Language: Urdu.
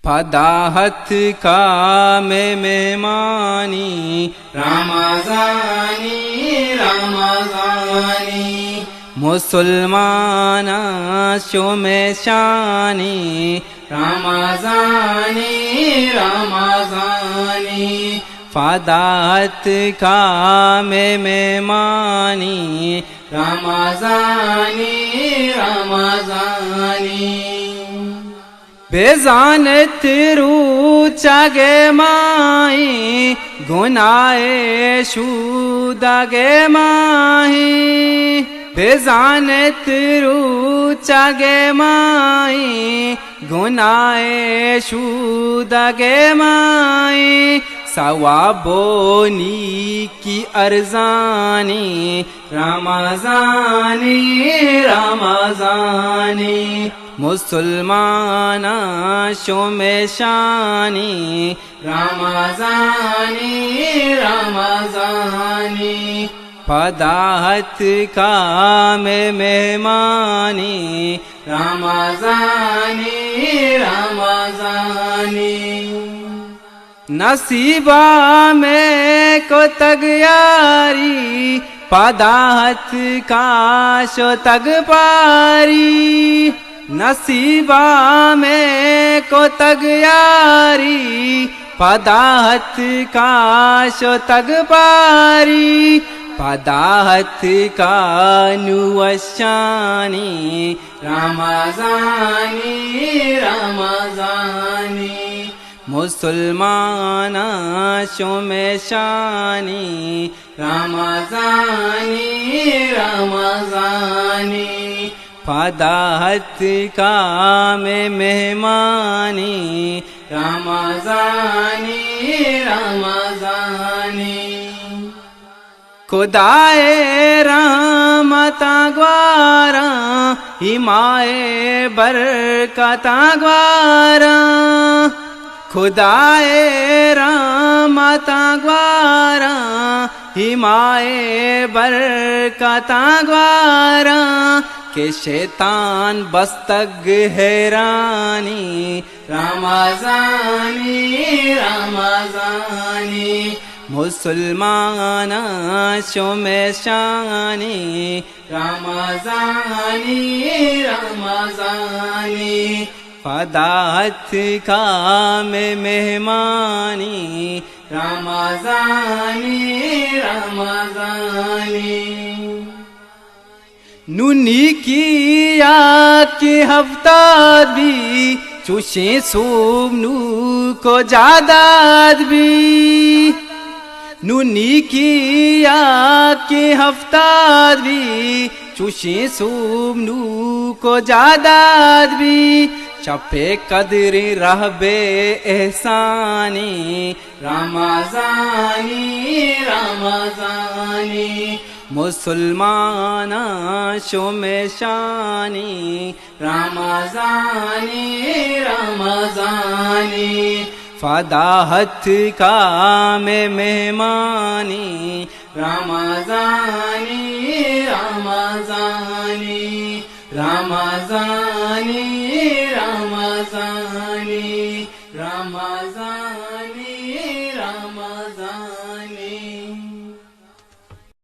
فداحت کا میں مہمانی رمضانی رمضانی مسلمان شوم شانی رمضانی رمضانی فداحت کا میں مہمانی رمضانی رمضانی بیزانت رو چاگے ماہی گناہ شودگے ماہی بیزانت رو چاگے ماہی گناہ شودگے ماہی ثوابونی کی ارزانی رمضانی رمضانی مسلمان شوم شانی رمضانی رمضانی فداحت کا میں مہمانی رمضانی رمضانی نصیبہ میں کو تگیاری فداحت کا شو تگ پاری نصیبہ میں کو تگیاری فداحت کا شو تگ پاری فداحت کا نوشانی رمضانی رمضانی مسلمان شوم شانی رمضانی رمضانی فداحت کا میں مہمانی رمضانی رمضانی خدائے رحمت گوارا حمائے برکت گوارا خدائے رحمت گوارا حمائے برکت گوارا کہ شیطان بستگ حیرانی رمضانی رمضانی مسلمان شوم شانی رمضانی رمضانی فداحت کا میں مہمانی رمضانی رمضانی نونی کی کی ہفتہ بھی چوشیں صوب نو کو جاداد بھی نونی کی ہفتہ بھی چوشیں صوب نو کو جاداد بھی چپے قدر رہبے احسانی رمضانی رمضانی مسلمان شوم شانی رمضانی رمضانی فداحت کا میں مہمانی رمضانی رمضانی رمضانی